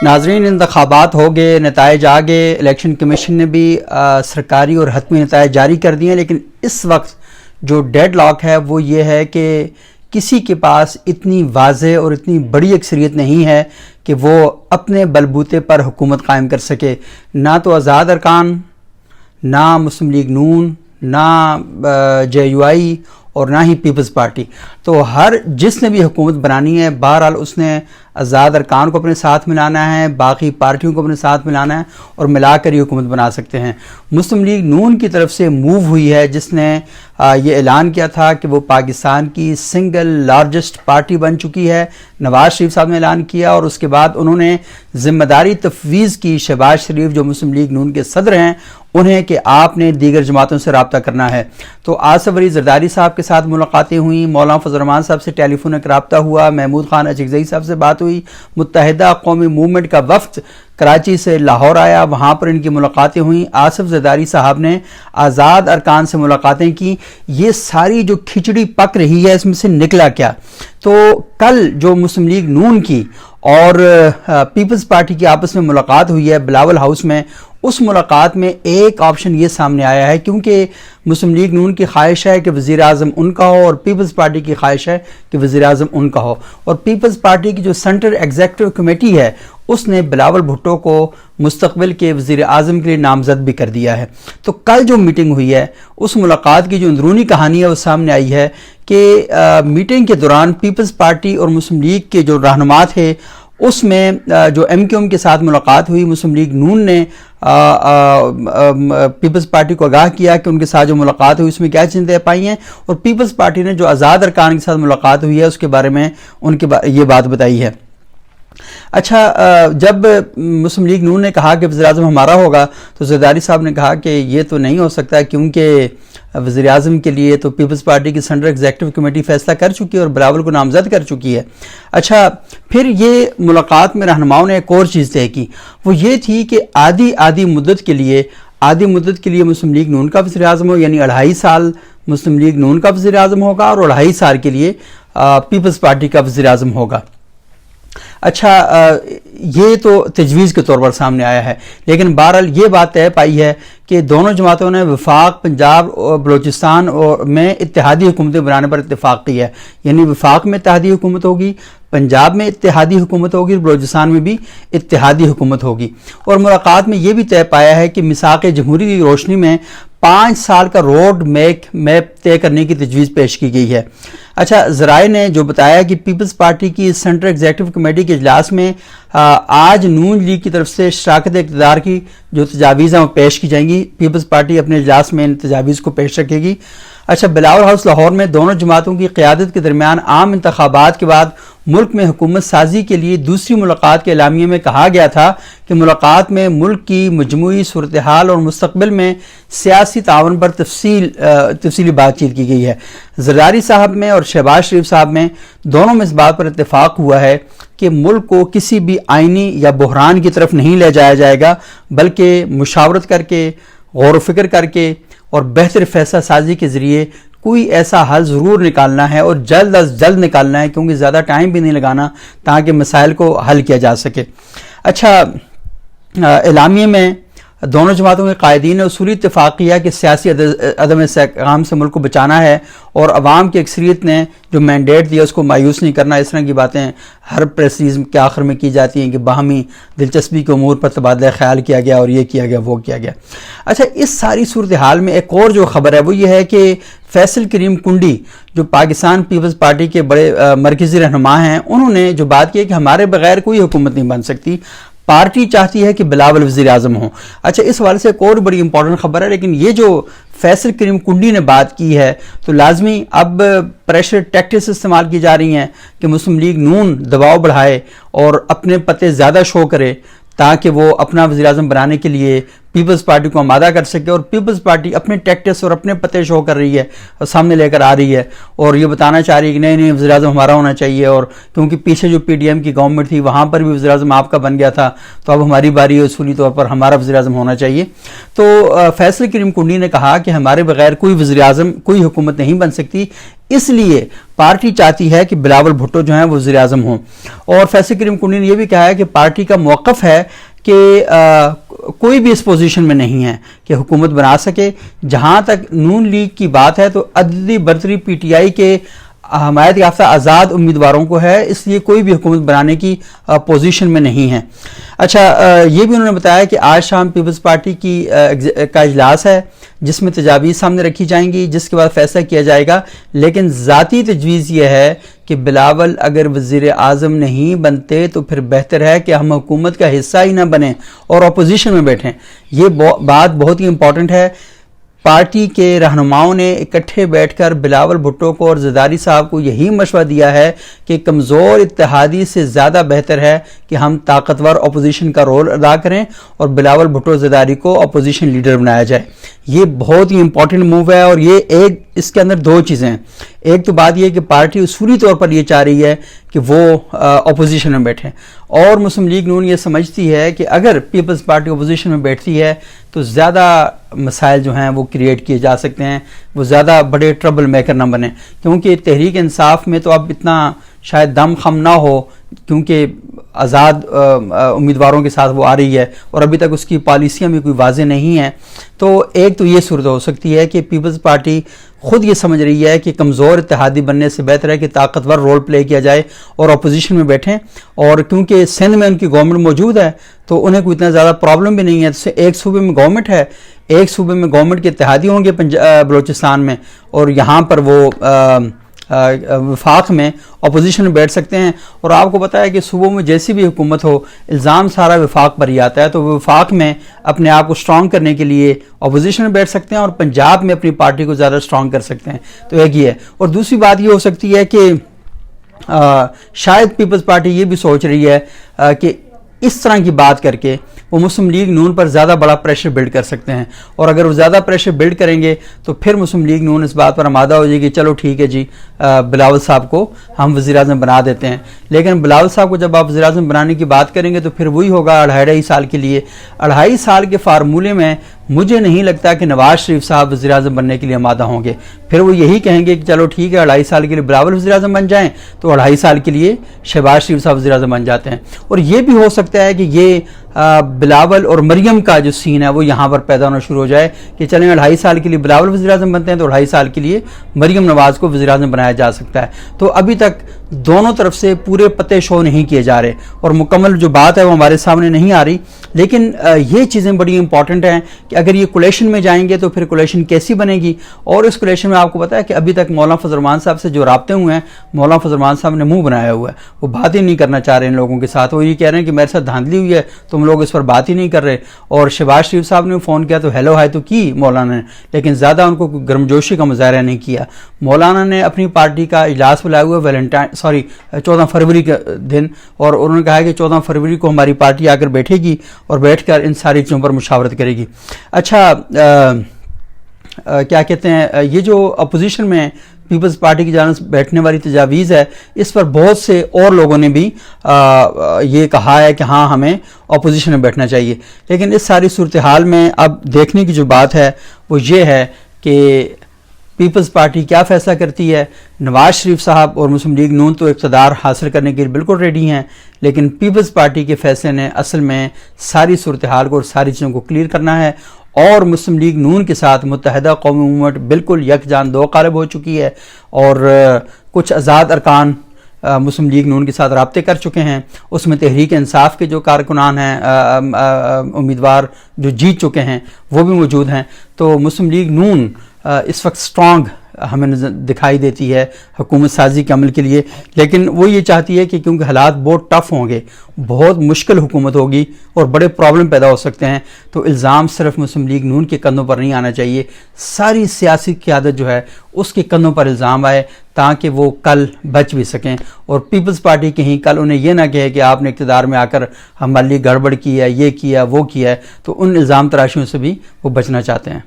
ناظرین، انتخابات ہو گئے، نتائج آ گئے، الیکشن کمیشن نے بھی سرکاری اور حتمی نتائج جاری کر دیے ہیں، لیکن اس وقت جو ڈیڈ لاک ہے وہ یہ ہے کہ کسی کے پاس اتنی واضح اور اتنی بڑی اکثریت نہیں ہے کہ وہ اپنے بلبوتے پر حکومت قائم کر سکے۔ نہ تو آزاد ارکان، نہ مسلم لیگ نون، نہ جے یو آئی اور نہ ہی پیپلز پارٹی۔ تو جس نے بھی حکومت بنانی ہے، بہرحال اس نے آزاد ارکان کو اپنے ساتھ ملانا ہے، باقی پارٹیوں کو اپنے ساتھ ملانا ہے اور ملا کر یہ حکومت بنا سکتے ہیں۔ مسلم لیگ نون کی طرف سے موو ہوئی ہے، جس نے یہ اعلان کیا تھا کہ وہ پاکستان کی سنگل لارجسٹ پارٹی بن چکی ہے۔ نواز شریف صاحب نے اعلان کیا اور اس کے بعد انہوں نے ذمہ داری تفویض کی شہباز شریف جو مسلم لیگ نون کے صدر ہیں انہیں، کہ آپ نے دیگر جماعتوں سے رابطہ کرنا ہے۔ تو آصف علی زرداری صاحب کے ساتھ ملاقاتیں ہوئیں، مولانا فضل الرحمان صاحب سے ٹیلی فونک رابطہ ہوا، محمود خان اچکزئی صاحب سے بات ہوئی، متحدہ قومی موومنٹ کا وفد کراچی سے لاہور آیا، وہاں پر ان کی ملاقاتیں ہوئیں۔ آصف زرداری صاحب نے آزاد ارکان سے ملاقاتیں کی۔ یہ ساری جو کھچڑی پک رہی ہے اس میں سے نکلا کیا؟ تو کل جو مسلم لیگ نون کی اور پیپلز پارٹی کی آپس میں ملاقات ہوئی ہے بلاول ہاؤس میں، اس ملاقات میں ایک آپشن یہ سامنے آیا ہے، کیونکہ مسلم لیگ نون کی خواہش ہے کہ وزیر اعظم ان کا ہو اور پیپلز پارٹی کی خواہش ہے کہ وزیر اعظم ان کا ہو، اور پیپلز پارٹی کی جو سینٹرل ایگزیکٹو کمیٹی ہے اس نے بلاول بھٹو کو مستقبل کے وزیر اعظم کے لیے نامزد بھی کر دیا ہے۔ تو کل جو میٹنگ ہوئی ہے اس ملاقات کی جو اندرونی کہانی ہے وہ سامنے آئی ہے کہ میٹنگ کے دوران پیپلز پارٹی اور مسلم لیگ کے جو رہنما تھے اس میں جو ایم کیو ایم کے ساتھ ملاقات ہوئی، مسلم لیگ نون نے پیپلز پارٹی کو آگاہ کیا کہ ان کے ساتھ جو ملاقات ہوئی اس میں کیا چیزیں پائی ہیں، اور پیپلز پارٹی نے جو آزاد ارکان کے ساتھ ملاقات ہوئی ہے اس کے بارے میں ان کے یہ بات بتائی ہے۔ اچھا، جب مسلم لیگ نون نے کہا کہ وزیر اعظم ہمارا ہوگا تو زرداری صاحب نے کہا کہ یہ تو نہیں ہو سکتا کیونکہ وزیر اعظم کے لیے تو پیپلز پارٹی کی سینٹرل ایگزیکٹو کمیٹی فیصلہ کر چکی ہے اور بلاول کو نامزد کر چکی ہے۔ اچھا، پھر یہ ملاقات میں رہنماؤں نے ایک اور چیز طے کی، وہ یہ تھی کہ آدھی مدت کے لیے مسلم لیگ نون کا وزیر اعظم ہو، یعنی 2.5 سال مسلم لیگ نون کا وزیر اعظم ہوگا اور 2.5 سال کے لیے پیپلز پارٹی کا وزیر اعظم ہوگا۔ اچھا، یہ تو تجویز کے طور پر سامنے آیا ہے، لیکن بہرحال یہ بات طے پائی ہے کہ دونوں جماعتوں نے وفاق پنجاب اور بلوچستان میں اتحادی حکومتیں بنانے پر اتفاق کی ہے، یعنی وفاق میں اتحادی حکومت ہوگی، پنجاب میں اتحادی حکومت ہوگی اور بلوچستان میں بھی اتحادی حکومت ہوگی۔ اور ملاقات میں یہ بھی طے پایا ہے کہ میثاق جمہوری کی روشنی میں 5 سال کا روڈ میپ طے کرنے کی تجویز پیش کی گئی ہے۔ اچھا، ذرائع نے جو بتایا کہ پیپلز پارٹی کی سینٹرل ایگزیکٹو کمیٹی کے اجلاس میں آج نون لیگ کی طرف سے شراکت اقتدار کی جو تجاویز ہیں وہ پیش کی جائیں گی، پیپلز پارٹی اپنے اجلاس میں ان تجاویز کو پیش رکھے گی۔ اچھا، بلاول ہاؤس لاہور میں دونوں جماعتوں کی قیادت کے درمیان عام انتخابات کے بعد ملک میں حکومت سازی کے لیے دوسری ملاقات کے اعلامیے میں کہا گیا تھا کہ ملاقات میں ملک کی مجموعی صورتحال اور مستقبل میں سیاسی تعاون پر تفصیلی بات چیت کی گئی ہے۔ زرداری صاحب میں اور شہباز شریف صاحب میں دونوں میں اس بات پر اتفاق ہوا ہے کہ ملک کو کسی بھی آئینی یا بحران کی طرف نہیں لے جایا جائے گا، بلکہ مشاورت کر کے، غور و فکر کر کے اور بہتر فیصلہ سازی کے ذریعے کوئی ایسا حل ضرور نکالنا ہے اور جلد از جلد نکالنا ہے، کیونکہ زیادہ ٹائم بھی نہیں لگانا تاکہ مسائل کو حل کیا جا سکے۔ اچھا، اعلامیے میں دونوں جماعتوں کے قائدین نے اصولی اتفاق کیا کہ سیاسی عدم استحکام سے ملک کو بچانا ہے اور عوام کی اکثریت نے جو مینڈیٹ دیا اس کو مایوس نہیں کرنا۔ اس طرح کی باتیں ہر پریس ریلیز کے آخر میں کی جاتی ہیں کہ باہمی دلچسپی کے امور پر تبادلہ خیال کیا گیا اور یہ کیا گیا وہ کیا گیا۔ اچھا، اس ساری صورتحال میں ایک اور جو خبر ہے وہ یہ ہے کہ فیصل کریم کنڈی جو پاکستان پیپلز پارٹی کے بڑے مرکزی رہنما ہیں، انہوں نے جو بات کی ہے کہ ہمارے بغیر کوئی حکومت نہیں بن سکتی، پارٹی چاہتی ہے کہ بلاول وزیر اعظم ہوں۔ اچھا، اس حوالے سے ایک اور بڑی امپورٹنٹ خبر ہے، لیکن یہ جو فیصل کریم کنڈی نے بات کی ہے تو لازمی اب پریشر ٹیکٹکس استعمال کی جا رہی ہیں کہ مسلم لیگ نون دباؤ بڑھائے اور اپنے پتے زیادہ شو کرے تاکہ وہ اپنا وزیر اعظم بنانے کے لیے پیپلز پارٹی کو آمادہ کر سکے، اور پیپلز پارٹی اپنے ٹیکٹس اور اپنے پتے شو کر رہی ہے اور سامنے لے کر آ رہی ہے اور یہ بتانا چاہ رہی ہے کہ نہیں وزیر اعظم ہمارا ہونا چاہیے، اور کیونکہ پیچھے جو پی ڈی ایم کی گورنمنٹ تھی وہاں پر بھی وزیر اعظم آپ کا بن گیا تھا، تو اب ہماری باری ہے، اصولی طور پر ہمارا وزیر اعظم ہونا چاہیے۔ تو فیصل کریم کنڈی نے کہا کہ ہمارے بغیر کوئی وزیر اعظم کوئی حکومت نہیں بن سکتی، اس لیے پارٹی چاہتی ہے کہ بلاول بھٹو جو ہیں وہ وزیر اعظم ہوں۔ اور فیصل کریم کنڈی نے یہ بھی کہا ہے کہ پارٹی کا موقف ہے کہ کوئی بھی اس پوزیشن میں نہیں ہے کہ حکومت بنا سکے۔ جہاں تک نون لیگ کی بات ہے تو عدلی برتری پی ٹی آئی کے حمایت یافتہ آزاد امیدواروں کو ہے، اس لیے کوئی بھی حکومت بنانے کی پوزیشن میں نہیں ہے۔ اچھا، یہ بھی انہوں نے بتایا کہ آج شام پیپلز پارٹی کا اجلاس ہے جس میں تجاویز سامنے رکھی جائیں گی، جس کے بعد فیصلہ کیا جائے گا، لیکن ذاتی تجویز یہ ہے کہ بلاول اگر وزیر اعظم نہیں بنتے تو پھر بہتر ہے کہ ہم حکومت کا حصہ ہی نہ بنیں اور اپوزیشن میں بیٹھیں۔ یہ بات بہت ہی امپورٹنٹ ہے۔ پارٹی کے رہنماؤں نے اکٹھے بیٹھ کر بلاول بھٹو کو اور زرداری صاحب کو یہی مشورہ دیا ہے کہ کمزور اتحادی سے زیادہ بہتر ہے کہ ہم طاقتور اپوزیشن کا رول ادا کریں اور بلاول بھٹو زرداری کو اپوزیشن لیڈر بنایا جائے۔ یہ بہت ہی امپورٹنٹ موو ہے، اور یہ اس کے اندر دو چیزیں ہیں۔ ایک تو بات یہ کہ پارٹی اصولی طور پر یہ چاہ رہی ہے کہ وہ اپوزیشن میں بیٹھیں، اور مسلم لیگ نون یہ سمجھتی ہے کہ اگر پیپلز پارٹی اپوزیشن میں بیٹھتی ہے تو زیادہ مسائل جو ہیں وہ کریٹ کیے جا سکتے ہیں، وہ زیادہ بڑے ٹربل میکر نہ بنیں، کیونکہ تحریک انصاف میں تو اب اتنا شاید دم خم نہ ہو، کیونکہ آزاد امیدواروں کے ساتھ وہ آ رہی ہے اور ابھی تک اس کی پالیسیاں بھی کوئی واضح نہیں ہیں۔ تو ایک تو یہ صورت ہو سکتی ہے کہ پیپلز پارٹی خود یہ سمجھ رہی ہے کہ کمزور اتحادی بننے سے بہتر ہے کہ طاقتور رول پلے کیا جائے اور اپوزیشن میں بیٹھیں، اور کیونکہ سندھ میں ان کی گورنمنٹ موجود ہے تو انہیں کوئی اتنا زیادہ پرابلم بھی نہیں ہے۔ ایک صوبے میں گورنمنٹ ہے، ایک صوبے میں گورنمنٹ کے اتحادی ہوں گے بلوچستان میں، اور یہاں پر وہ وفاق میں اپوزیشن میں بیٹھ سکتے ہیں۔ اور آپ کو پتا ہے کہ صوبوں میں جیسی بھی حکومت ہو الزام سارا وفاق پر ہی آتا ہے، تو وفاق میں اپنے آپ کو سٹرونگ کرنے کے لیے اپوزیشن میں بیٹھ سکتے ہیں اور پنجاب میں اپنی پارٹی کو زیادہ سٹرونگ کر سکتے ہیں۔ تو ایک یہ ہے، اور دوسری بات یہ ہو سکتی ہے کہ شاید پیپلز پارٹی یہ بھی سوچ رہی ہے کہ اس طرح کی بات کر کے وہ مسلم لیگ نون پر زیادہ بڑا پریشر بلڈ کر سکتے ہیں، اور اگر وہ زیادہ پریشر بلڈ کریں گے تو پھر مسلم لیگ نون اس بات پر آمادہ ہو جائے گی چلو ٹھیک ہے جی بلاول صاحب کو ہم وزیر اعظم بنا دیتے ہیں۔ لیکن بلاول صاحب کو جب آپ وزیر اعظم بنانے کی بات کریں گے تو پھر وہی ہوگا 2.5 سال کے لیے۔ 2.5 سال کے فارمولے میں مجھے نہیں لگتا کہ نواز شریف صاحب وزیر اعظم بننے کے لیے آمادہ ہوں گے۔ پھر وہ یہی کہیں گے کہ چلو ٹھیک ہے 2.5 سال کے لیے بلاول وزیر اعظم بن جائیں، تو 2.5 سال کے لیے شہباز شریف صاحب وزیر اعظم بن جاتے ہیں۔ اور یہ بھی ہو سکتا ہے کہ یہ بلاول اور مریم کا جو سین ہے وہ یہاں پر پیدا ہونا شروع ہو جائے کہ چلیں 2.5 سال کے لیے بلاول وزیر اعظم بنتے ہیں تو 2.5 سال کے لیے مریم نواز کو وزیر اعظم بنایا جا سکتا ہے۔ تو ابھی تک دونوں طرف سے پورے پتے شو نہیں کیے جا رہے اور مکمل جو بات ہے وہ ہمارے سامنے نہیں آ رہی، لیکن یہ چیزیں بڑی امپورٹنٹ ہیں کہ اگر یہ کولیشن میں جائیں گے تو پھر کولیشن کیسی بنے گی۔ اور اس کولیشن میں آپ کو پتا ہے کہ ابھی تک مولانا فضل الرحمان صاحب سے جو رابطے ہوئے ہیں، مولانا فضل الرحمان صاحب نے منہ بنایا ہوا ہے، وہ بات ہی نہیں کرنا چاہ رہے ان لوگوں کے ساتھ، وہ یہ کہہ رہے ہیں کہ میرے ساتھ دھاندلی ہوئی ہے تم لوگ اس پر بات ہی نہیں کر رہے۔ اور شہباز شریف صاحب نے فون کیا تو ہیلو ہائے تو کی مولانا نے، لیکن زیادہ ان کو گرمجوشی کا مظاہرہ نہیں کیا۔ مولانا نے اپنی پارٹی کا اجلاس بلایا ہوا 14 فروری کے دن، اور انہوں نے کہا کہ 14 فروری کو ہماری پارٹی آ کر بیٹھے گی اور بیٹھ کر ان ساری چیزوں پر مشاورت کرے گی۔ اچھا، کیا کہتے ہیں، یہ جو اپوزیشن میں پیپلز پارٹی کی جانب سے بیٹھنے والی تجاویز ہے، اس پر بہت سے اور لوگوں نے بھی یہ کہا ہے کہ ہاں ہمیں اپوزیشن میں بیٹھنا چاہیے۔ لیکن اس ساری صورتحال میں اب دیکھنے کی جو بات ہے وہ یہ ہے کہ پیپلز پارٹی کیا فیصلہ کرتی ہے۔ نواز شریف صاحب اور مسلم لیگ نون تو اقتدار حاصل کرنے کے لیے بالکل ریڈی ہیں، لیکن پیپلز پارٹی کے فیصلے نے اصل میں ساری صورتحال کو اور ساری چیزوں کو کلیئر کرنا ہے، اور مسلم لیگ نون کے ساتھ متحدہ قومی موومنٹ بالکل یکجان دو قالب ہو چکی ہے، اور کچھ آزاد ارکان مسلم لیگ نون کے ساتھ رابطے کر چکے ہیں۔ اس میں تحریک انصاف کے جو کارکنان ہیں، امیدوار جو جیت چکے ہیں وہ بھی موجود ہیں۔ تو مسلم لیگ نون اس وقت سٹرونگ ہمیں دکھائی دیتی ہے حکومت سازی کے عمل کے لیے، لیکن وہ یہ چاہتی ہے کہ کیونکہ حالات بہت ٹف ہوں گے، بہت مشکل حکومت ہوگی اور بڑے پرابلم پیدا ہو سکتے ہیں، تو الزام صرف مسلم لیگ نون کے کندھوں پر نہیں آنا چاہیے، ساری سیاسی قیادت جو ہے اس کے کندھوں پر الزام آئے تاکہ وہ کل بچ بھی سکیں اور پیپلز پارٹی کہیں کل انہیں یہ نہ کہے کہ آپ نے اقتدار میں آ کر ہماری گڑبڑ کی ہے، یہ کیا وہ کیا ہے، تو ان الزام تراشیوں سے بھی وہ بچنا چاہتے ہیں۔